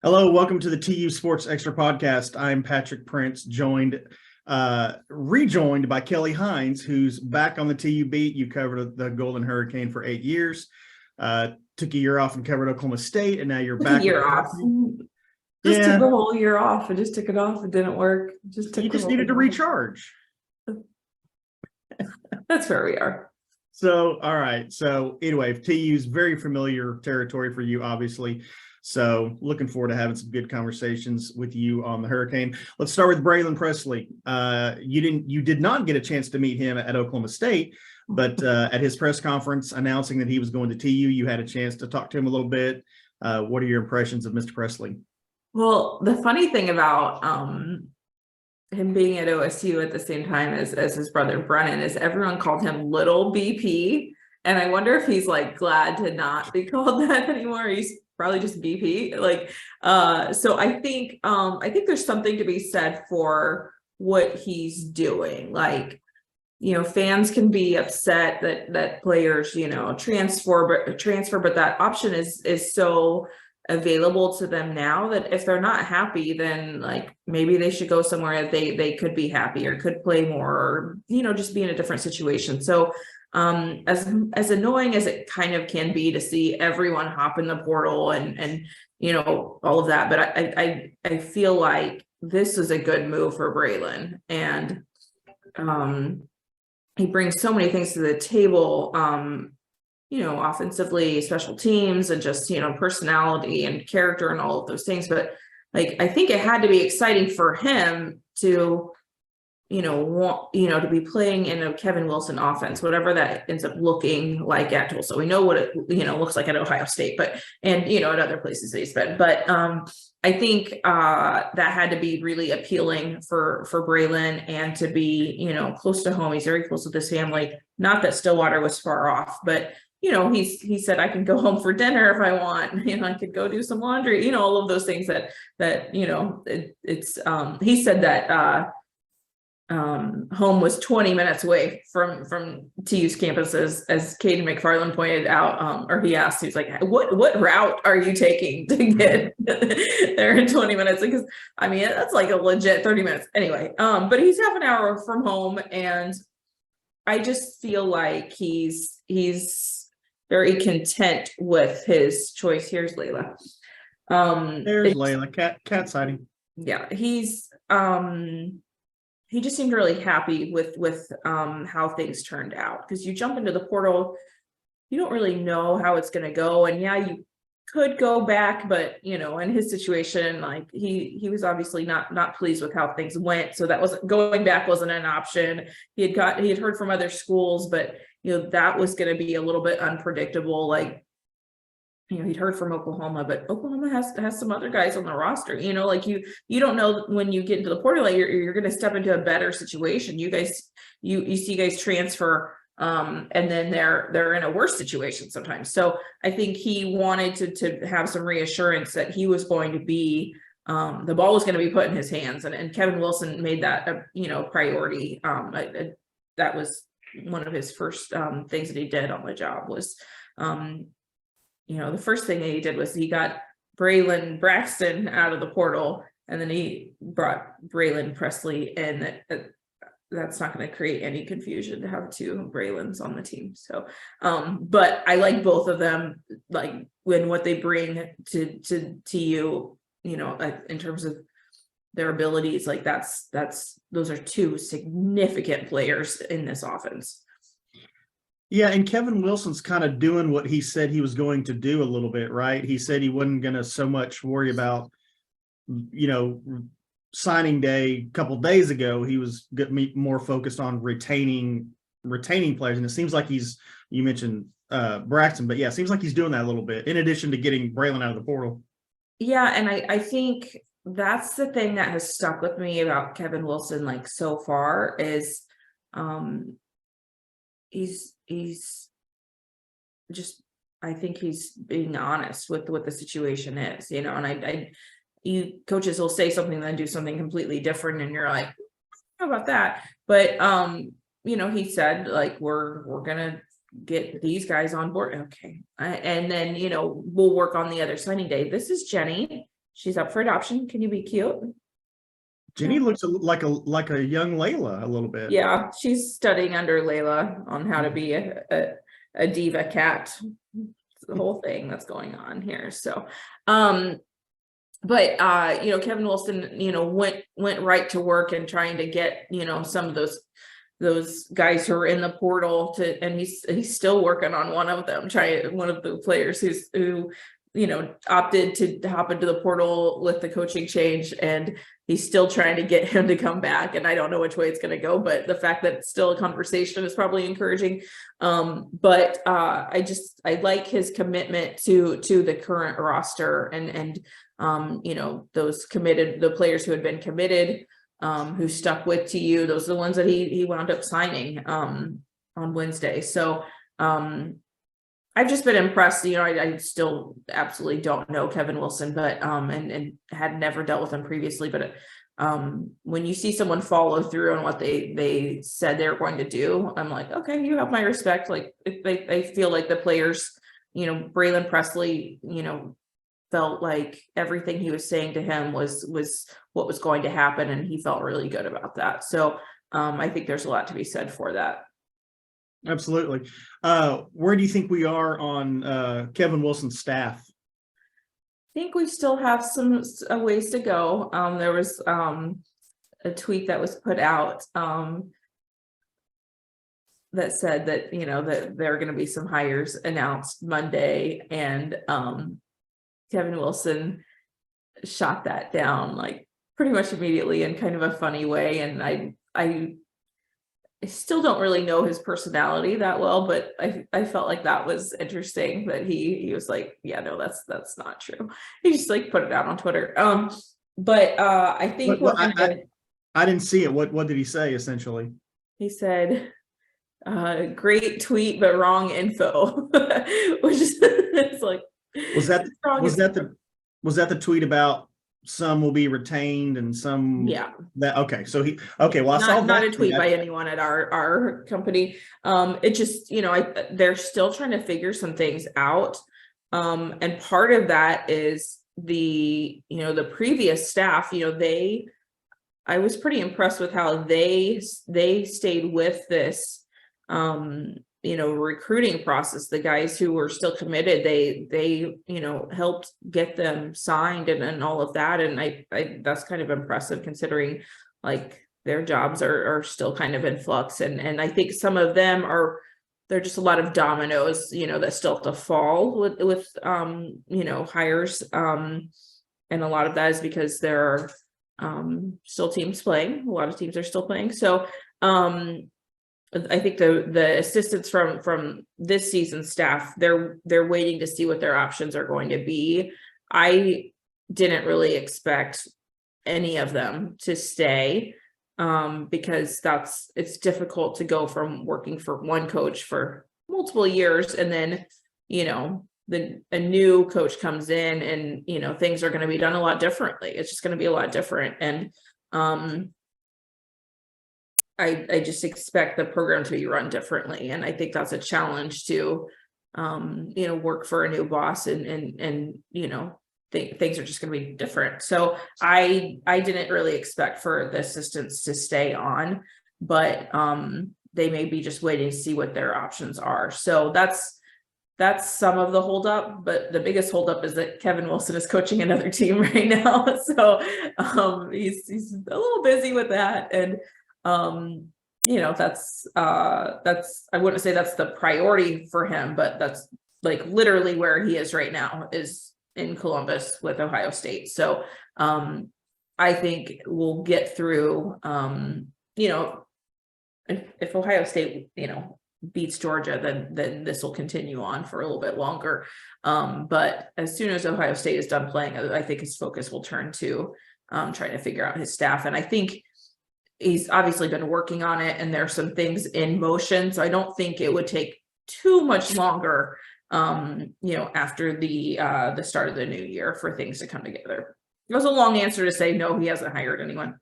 Hello, welcome to the TU Sports Extra podcast. I'm Patrick Prince, rejoined by Kelly Hines, who's back on the TU beat. You covered the Golden Hurricane for 8 years, took a year off and covered Oklahoma State, and now you're back. A year off. Just took the whole year off. I just took it off. It didn't work. You just needed to recharge. That's where we are. So, all right. So anyway, TU's very familiar territory for you, obviously. So looking forward to having some good conversations with you on the Hurricane. Let's start with Braylin Presley. You did not get a chance to meet him at Oklahoma State, but at his press conference announcing that he was going to TU, you had a chance to talk to him a little bit. What are your impressions of Mr. Presley? Well, the funny thing about him being at OSU at the same time as his brother Brennan is everyone called him Little BP. And I wonder if he's like glad to not be called that anymore. He's probably just BP. So I think there's something to be said for what he's doing. Like, fans can be upset that players, transfer, but that option is so available to them now that if they're not happy, then like maybe they should go somewhere that they could be happy or could play more, or just be in a different situation. So as annoying as it kind of can be to see everyone hop in the portal and all of that, but I feel like this is a good move for Braylon, and he brings so many things to the table, offensively, special teams, and just personality and character and all of those things. But like, I think it had to be exciting for him to to be playing in a Kevin Wilson offense, whatever that ends up looking like at Tulsa. We know what it looks like at Ohio State, and at other places that he's been. But I think that had to be really appealing for Braylon, and to be close to home. He's very close with his family. Not that Stillwater was far off, but he said, I can go home for dinner if I want. I could go do some laundry. All of those things that he said that home was 20 minutes away from TU's campus, as Caden McFarland pointed out, or he asked, he's like, what route are you taking to get there in 20 minutes? Because that's like a legit 30 minutes anyway. But he's half an hour from home, and I just feel like he's very content with his choice. Here's Layla. There's Layla, cat sighting. Yeah, he just seemed really happy with how things turned out, because you jump into the portal, you don't really know how it's going to go. And yeah, you could go back, but in his situation, like he was obviously not pleased with how things went. So that wasn't, going back wasn't an option. He had heard from other schools, but that was going to be a little bit unpredictable. Like, he'd heard from Oklahoma, but Oklahoma has some other guys on the roster. Like you don't know when you get into the portal, you're going to step into a better situation. You see guys transfer, and then they're in a worse situation sometimes. So I think he wanted to have some reassurance that he was going to be, the ball was going to be put in his hands, and Kevin Wilson made that a priority. That was one of his first things that he did on the job was. The first thing that he did was he got Braylon Braxton out of the portal, and then he brought Braylin Presley in. That's not going to create any confusion to have two Braylons on the team. So, but I like both of them, like when what they bring to you, in terms of their abilities, like those are two significant players in this offense. Yeah, and Kevin Wilson's kind of doing what he said he was going to do a little bit, right? He said he wasn't going to so much worry about, signing day a couple of days ago. He was more focused on retaining players. And it seems like you mentioned Braxton, but yeah, it seems like he's doing that a little bit, in addition to getting Braylon out of the portal. Yeah, and I think that's the thing that has stuck with me about Kevin Wilson, like so far, is he's just, I think he's being honest with what the situation is, and you coaches will say something, then do something completely different, and you're like, how about that? But he said, like, we're gonna get these guys on board. Okay. And then, we'll work on the other signing day. This is Jenny. she's up for adoption. Can you be cute? Jenny looks like a young Layla a little bit. Yeah, she's studying under Layla on how to be a diva cat. It's the whole thing that's going on here. So, but Kevin Wilson, went right to work and trying to get, some of those guys who are in the portal and he's still working on one of them, one of the players who opted to hop into the portal with the coaching change, and he's still trying to get him to come back. And I don't know which way it's going to go, but the fact that it's still a conversation is probably encouraging. But I like his commitment to the current roster and those committed, the players who had been committed, who stuck with TU. Those are the ones that he wound up signing on Wednesday. So I've just been impressed. I still absolutely don't know Kevin Wilson, but and had never dealt with him previously. But when you see someone follow through on what they said they were going to do, I'm like, okay, you have my respect. Like I feel like the players, Braylin Presley, felt like everything he was saying to him was what was going to happen, and he felt really good about that. So I think there's a lot to be said for that. Absolutely. Where do you think we are on Kevin Wilson's staff? I think we still have some ways to go. There was a tweet that was put out that said that that there are going to be some hires announced Monday, and Kevin Wilson shot that down like pretty much immediately in kind of a funny way. And I still don't really know his personality that well, but I felt like that was interesting that he was like, yeah, no, that's not true. He just like put it out on Twitter. But I think I didn't see it. What did he say essentially? He said, great tweet, but wrong info, which is it's like, was that the tweet about some will be retained and some okay, so well, I saw not a tweet by anyone at our company. It just they're still trying to figure some things out, and part of that is the previous staff. I was pretty impressed with how they stayed with this recruiting process. The guys who were still committed, they helped get them signed and all of that. And I that's kind of impressive considering like their jobs are still kind of in flux. And I think some of them they're just a lot of dominoes, that still have to fall with hires. And a lot of that is because there are still teams playing. A lot of teams are still playing. So I think the assistants from this season's staff, they're waiting to see what their options are going to be. I didn't really expect any of them to stay, because it's difficult to go from working for one coach for multiple years and then a new coach comes in and things are going to be done a lot differently. It's just going to be a lot different. And I just expect the program to be run differently. And I think that's a challenge to, work for a new boss and things are just going to be different. So I didn't really expect for the assistants to stay on, but they may be just waiting to see what their options are. So that's some of the holdup, but the biggest holdup is that Kevin Wilson is coaching another team right now. So he's a little busy with that. And that's I wouldn't say that's the priority for him, but that's like literally where he is right now is in Columbus with Ohio State. So I think we'll get through if Ohio State beats Georgia, then this will continue on for a little bit longer. But as soon as Ohio State is done playing, I think his focus will turn to trying to figure out his staff. And I think he's obviously been working on it and there's some things in motion. So I don't think it would take too much longer, after the start of the new year for things to come together. It was a long answer to say, no, he hasn't hired anyone.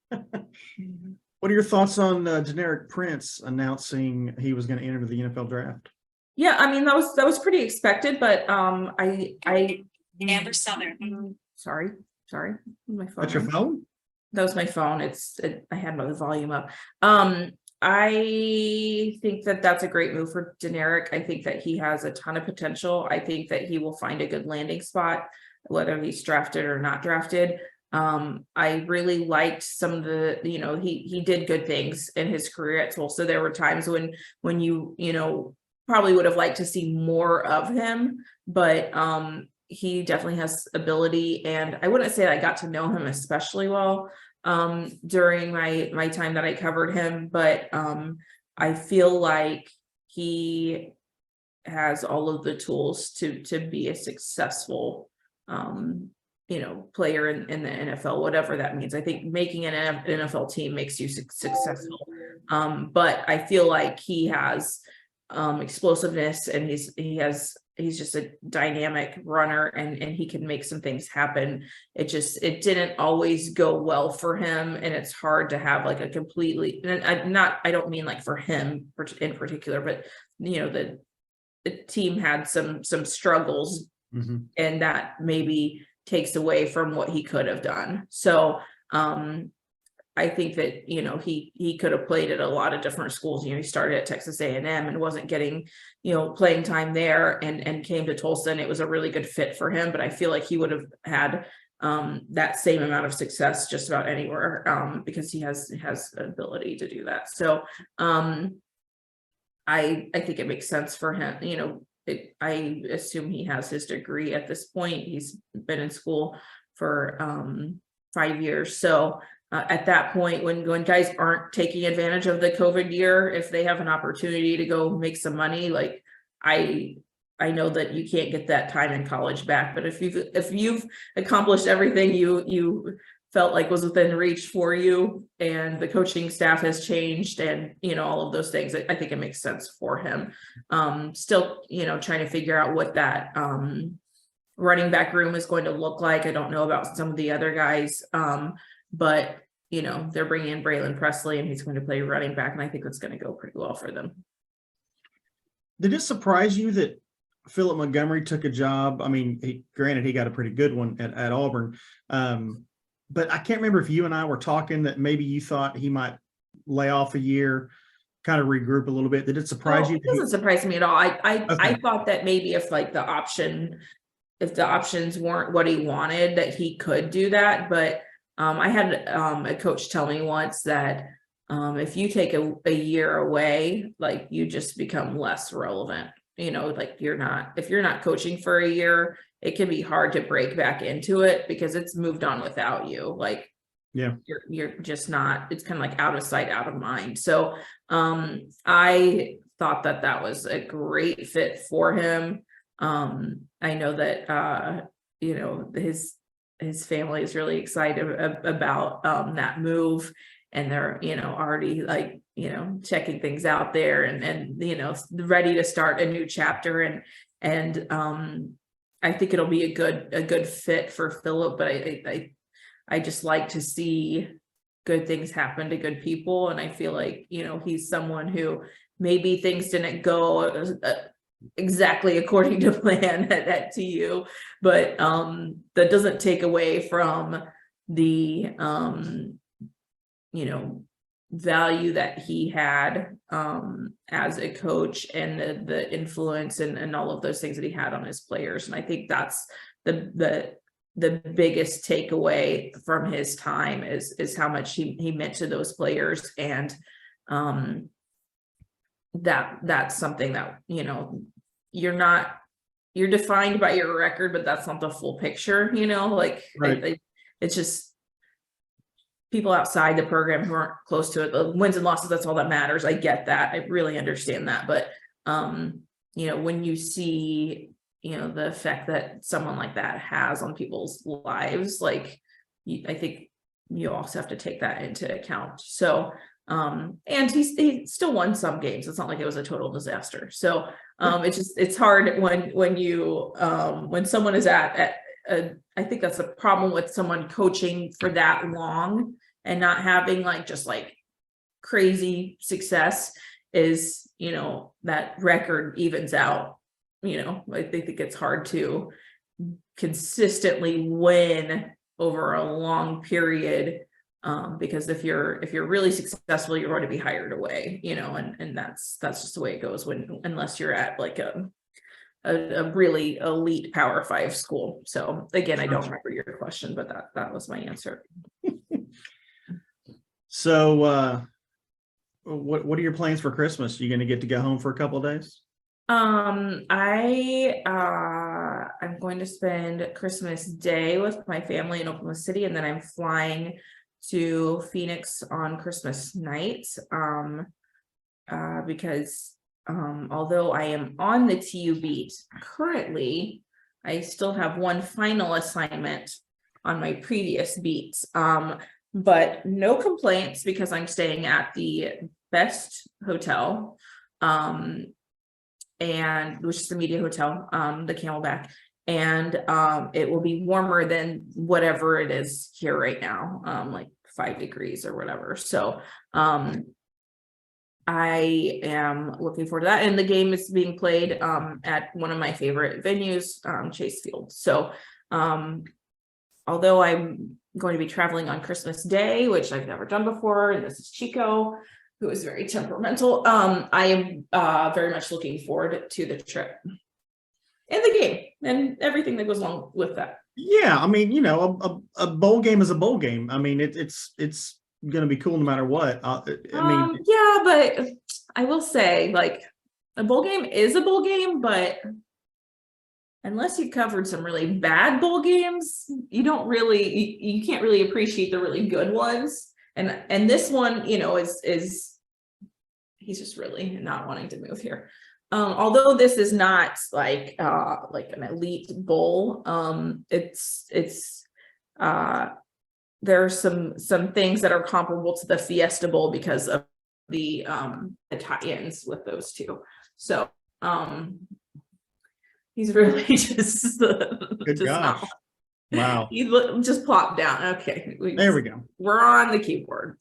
What are your thoughts on Generic Prince announcing he was going to enter the NFL draft? Yeah, I mean, that was pretty expected, but I Amber Southern. sorry, my phone. That's your phone? That was my phone. I had my volume up. I think that that's a great move for Deneric. I think that he has a ton of potential. I think that he will find a good landing spot, whether he's drafted or not drafted. I really liked some of the, he did good things in his career at Tulsa. There were times when you probably would have liked to see more of him, but he definitely has ability. And I wouldn't say that I got to know him especially well during my time that I covered him, but I feel like he has all of the tools to be a successful player in the NFL, whatever that means. I think making an NFL team makes you successful. But I feel like he has explosiveness, and he's just a dynamic runner, and he can make some things happen. It didn't always go well for him, and it's hard to have like a completely, and I don't mean like for him in particular, but the team had some struggles, and that maybe takes away from what he could have done. So I think that he could have played at a lot of different schools. He started at Texas A&M and wasn't getting playing time there, and came to Tulsa, and it was a really good fit for him. But I feel like he would have had that same amount of success just about anywhere, because he has ability to do that. So I think it makes sense for him. I assume he has his degree at this point. He's been in school for 5 years. So at that point, when guys aren't taking advantage of the COVID year, if they have an opportunity to go make some money, like I know that you can't get that time in college back. But if you've accomplished everything you felt like was within reach for you, and the coaching staff has changed, and all of those things, I think it makes sense for him. Still trying to figure out what that running back room is going to look like. I don't know about some of the other guys, but they're bringing in Braylin Presley, and he's going to play running back, and I think it's going to go pretty well for them. Did it surprise you that Philip Montgomery took a job? I mean, granted he got a pretty good one at Auburn, but I can't remember if you and I were talking that maybe you thought he might lay off a year, kind of regroup a little bit. Did it surprise you? It doesn't surprise me at all. I thought that maybe if the options weren't what he wanted, that he could do that. But I had a coach tell me once that if you take a year away, like you just become less relevant. Like if you're not coaching for a year, it can be hard to break back into it because it's moved on without you. Like, yeah, you're just not, it's kind of like out of sight, out of mind. So I thought that was a great fit for him. I know that, his family is really excited about that move, and they're, already like, checking things out there, and ready to start a new chapter. And I think it'll be a good fit for Philip, but I just like to see good things happen to good people. And I feel like, he's someone who maybe things didn't go exactly according to plan at TU, but that doesn't take away from the value that he had as a coach, and the influence and all of those things that he had on his players. And I think that's the biggest takeaway from his time is how much he meant to those players. And that's something that you're defined by your record, but that's not the full picture. Right. It's just people outside the program who aren't close to it, the wins and losses, that's all that matters. I get that. I really understand that. But when you see the effect that someone like that has on people's lives, like I think you also have to take that into account. So and he still won some games. It's not like it was a total disaster. So it's hard when someone is I think that's a problem with someone coaching for that long and not having just crazy success, is that record evens out. I think it's hard to consistently win over a long period. Because if you're really successful, you're going to be hired away, and that's just the way it goes unless you're at like a really elite Power 5 school. So again, I don't remember your question, but that was my answer. So what are your plans for Christmas? You going to get to go home for a couple of days? I'm going to spend Christmas Day with my family in Oklahoma City, and then I'm flying to Phoenix on Christmas night. Because although I am on the TU beat currently, I still have one final assignment on my previous beats. But no complaints because I'm staying at the best hotel, and which is the Media Hotel, the Camelback, and it will be warmer than whatever it is here right now, like 5 degrees or whatever. So I am looking forward to that, and the game is being played at one of my favorite venues, Chase Field. So although I'm going to be traveling on Christmas Day, which I've never done before, and this is Chico, who is very temperamental, I am very much looking forward to the trip and the game and everything that goes along with that. Yeah, I mean, a bowl game is a bowl game. I mean, it's going to be cool no matter what. Yeah, but I will say, like, a bowl game is a bowl game, but unless you covered some really bad bowl games, you can't really appreciate the really good ones. And this one, is he's just really not wanting to move here. Although this is not like an elite bowl, there are some things that are comparable to the Fiesta Bowl because of the tie-ins with those two. So he's really just Good just gosh. Wow. He just plopped down. Okay, There we go. We're on the keyboard.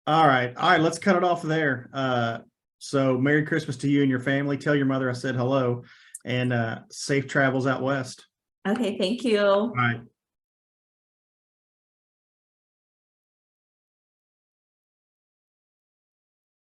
All right. Let's cut it off there. So Merry Christmas to you and your family. Tell your mother I said hello, and safe travels out west. Okay, thank you. All right.